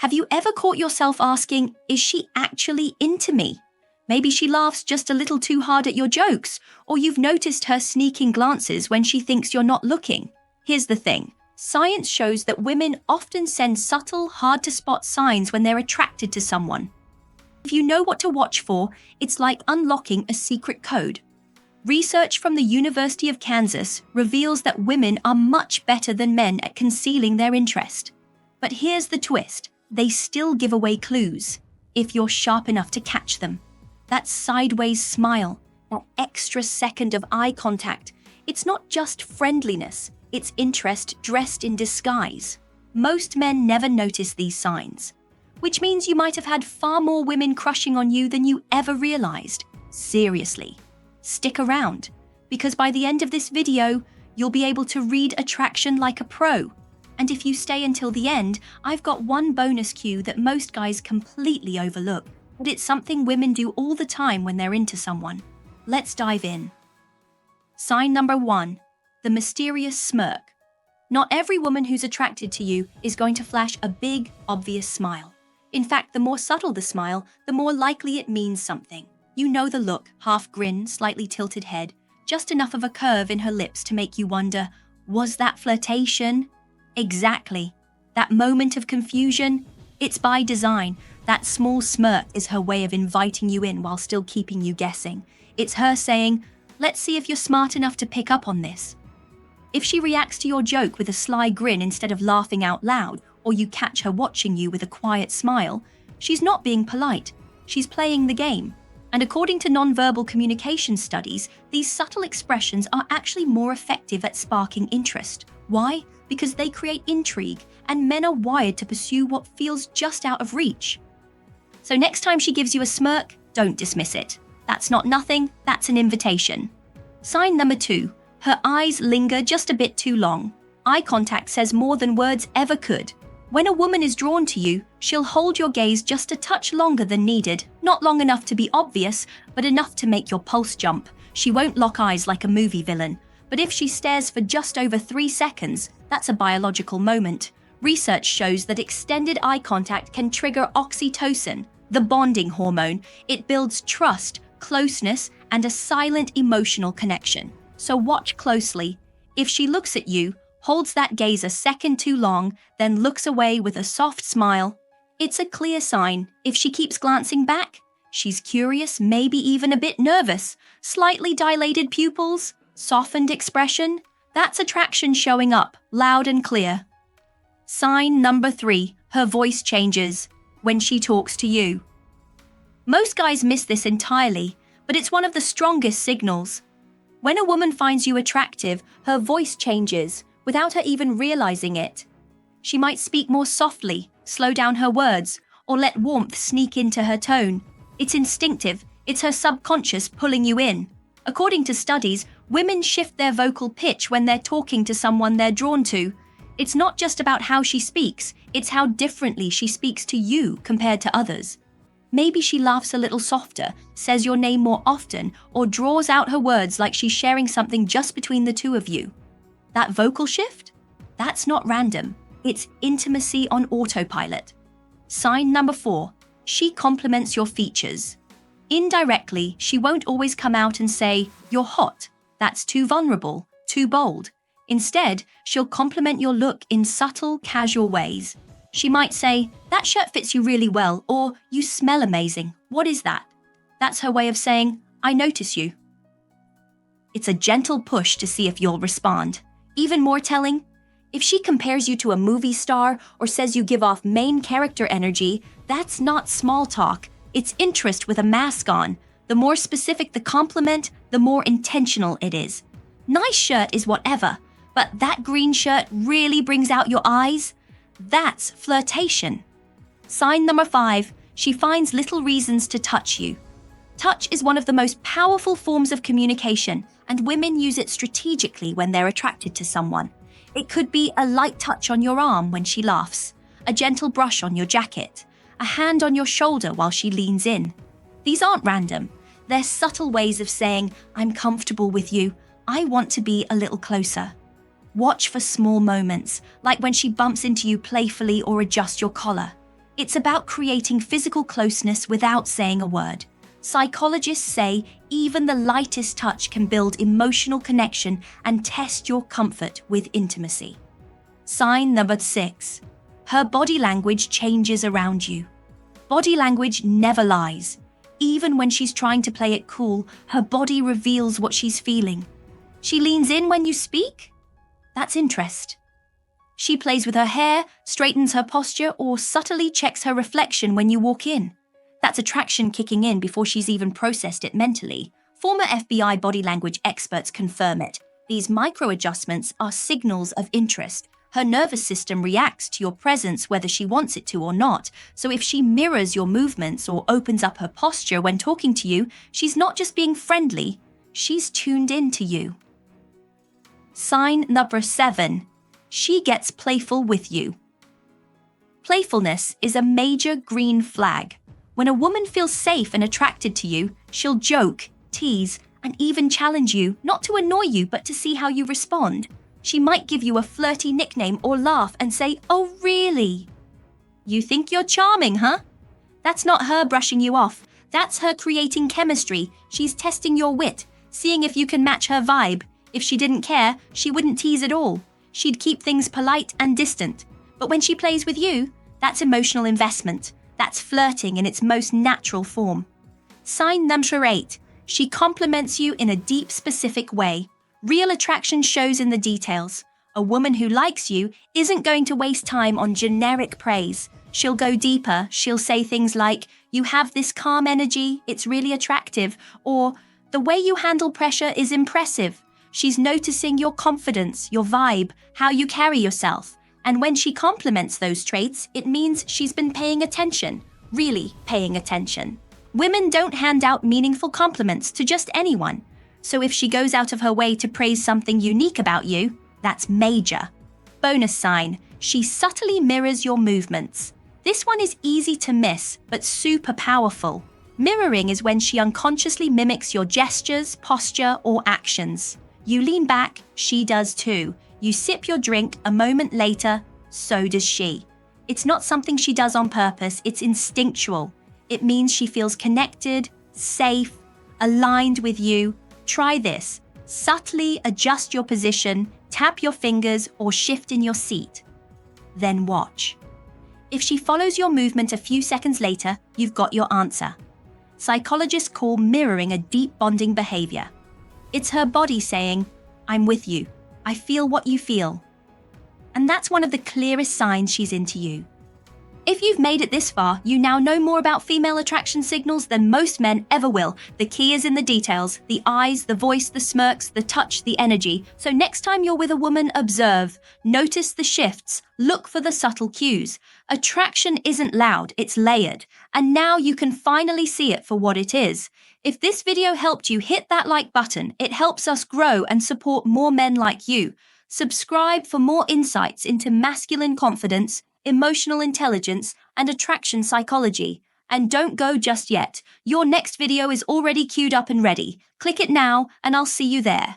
Have you ever caught yourself asking, is she actually into me? Maybe she laughs just a little too hard at your jokes, or you've noticed her sneaking glances when she thinks you're not looking. Here's the thing. Science shows that women often send subtle, hard-to-spot signs when they're attracted to someone. If you know what to watch for, it's like unlocking a secret code. Research from the University of Kansas reveals that women are much better than men at concealing their interest. But here's the twist. They still give away clues, if you're sharp enough to catch them. That sideways smile, that extra second of eye contact, it's not just friendliness, it's interest dressed in disguise. Most men never notice these signs, which means you might have had far more women crushing on you than you ever realized. Seriously, stick around, because by the end of this video, you'll be able to read attraction like a pro. And if you stay until the end, I've got one bonus cue that most guys completely overlook. But it's something women do all the time when they're into someone. Let's dive in. Sign number 1, the mysterious smirk. Not every woman who's attracted to you is going to flash a big, obvious smile. In fact, the more subtle the smile, the more likely it means something. You know the look, half grin, slightly tilted head, just enough of a curve in her lips to make you wonder, was that flirtation? Exactly. That moment of confusion, it's by design. That small smirk is her way of inviting you in while still keeping you guessing. It's her saying, let's see if you're smart enough to pick up on this. If she reacts to your joke with a sly grin instead of laughing out loud, or you catch her watching you with a quiet smile, she's not being polite. She's playing the game. And according to nonverbal communication studies, these subtle expressions are actually more effective at sparking interest. Why? Because they create intrigue, and men are wired to pursue what feels just out of reach. So next time she gives you a smirk, don't dismiss it. That's not nothing, that's an invitation. Sign number 2, her eyes linger just a bit too long. Eye contact says more than words ever could. When a woman is drawn to you, she'll hold your gaze just a touch longer than needed. Not long enough to be obvious, but enough to make your pulse jump. She won't lock eyes like a movie villain. But if she stares for just over 3 seconds, that's a biological moment. Research shows that extended eye contact can trigger oxytocin, the bonding hormone. It builds trust, closeness, and a silent emotional connection. So watch closely. If she looks at you, holds that gaze a second too long, then looks away with a soft smile, it's a clear sign. If she keeps glancing back, she's curious, maybe even a bit nervous. Slightly dilated pupils, softened expression, that's attraction showing up, loud and clear. Sign number 3, her voice changes when she talks to you. Most guys miss this entirely, but it's one of the strongest signals. When a woman finds you attractive, her voice changes without her even realizing it. She might speak more softly, slow down her words, or let warmth sneak into her tone. It's instinctive, it's her subconscious pulling you in. According to studies, women shift their vocal pitch when they're talking to someone they're drawn to. It's not just about how she speaks, it's how differently she speaks to you compared to others. Maybe she laughs a little softer, says your name more often, or draws out her words like she's sharing something just between the two of you. That vocal shift? That's not random. It's intimacy on autopilot. Sign number 4, she compliments your features. Indirectly, she won't always come out and say, "You're hot." That's too vulnerable, too bold. Instead, she'll compliment your look in subtle, casual ways. She might say, "That shirt fits you really well," or "You smell amazing. What is that?" That's her way of saying, "I notice you." It's a gentle push to see if you'll respond. Even more telling, if she compares you to a movie star or says you give off main character energy, that's not small talk. It's interest with a mask on. The more specific the compliment, the more intentional it is. Nice shirt is whatever, but that green shirt really brings out your eyes? That's flirtation. Sign number 5, she finds little reasons to touch you. Touch is one of the most powerful forms of communication, and women use it strategically when they're attracted to someone. It could be a light touch on your arm when she laughs, a gentle brush on your jacket, a hand on your shoulder while she leans in. These aren't random. They're subtle ways of saying, "I'm comfortable with you. I want to be a little closer." Watch for small moments, like when she bumps into you playfully or adjusts your collar. It's about creating physical closeness without saying a word. Psychologists say even the lightest touch can build emotional connection and test your comfort with intimacy. Sign number 6. Her body language changes around you. Body language never lies. Even when she's trying to play it cool, her body reveals what she's feeling. She leans in when you speak? That's interest. She plays with her hair, straightens her posture, or subtly checks her reflection when you walk in. That's attraction kicking in before she's even processed it mentally. Former FBI body language experts confirm it. These micro-adjustments are signals of interest. Her nervous system reacts to your presence whether she wants it to or not. So if she mirrors your movements or opens up her posture when talking to you, she's not just being friendly, she's tuned in to you. Sign number 7. She gets playful with you. Playfulness is a major green flag. When a woman feels safe and attracted to you, she'll joke, tease, and even challenge you, not to annoy you, but to see how you respond. She might give you a flirty nickname or laugh and say, "Oh, really? You think you're charming, huh?" That's not her brushing you off. That's her creating chemistry. She's testing your wit, seeing if you can match her vibe. If she didn't care, she wouldn't tease at all. She'd keep things polite and distant. But when she plays with you, that's emotional investment. That's flirting in its most natural form. Sign number 8. She compliments you in a deep, specific way. Real attraction shows in the details. A woman who likes you isn't going to waste time on generic praise. She'll go deeper. She'll say things like, "You have this calm energy, it's really attractive," or "The way you handle pressure is impressive." She's noticing your confidence, your vibe, how you carry yourself. And when she compliments those traits, it means she's been paying attention, really paying attention. Women don't hand out meaningful compliments to just anyone. So if she goes out of her way to praise something unique about you, that's major. Bonus sign, she subtly mirrors your movements. This one is easy to miss, but super powerful. Mirroring is when she unconsciously mimics your gestures, posture, or actions. You lean back, she does too. You sip your drink, a moment later, so does she. It's not something she does on purpose, it's instinctual. It means she feels connected, safe, aligned with you. Try this. Subtly adjust your position, tap your fingers, or shift in your seat. Then watch. If she follows your movement a few seconds later, you've got your answer. Psychologists call mirroring a deep bonding behavior. It's her body saying, "I'm with you. I feel what you feel." And that's one of the clearest signs she's into you. If you've made it this far, you now know more about female attraction signals than most men ever will. The key is in the details, the eyes, the voice, the smirks, the touch, the energy. So next time you're with a woman, observe. Notice the shifts. Look for the subtle cues. Attraction isn't loud, it's layered. And now you can finally see it for what it is. If this video helped you, hit that like button. It helps us grow and support more men like you. Subscribe for more insights into masculine confidence, emotional intelligence, and attraction psychology. And don't go just yet. Your next video is already queued up and ready. Click it now, and I'll see you there.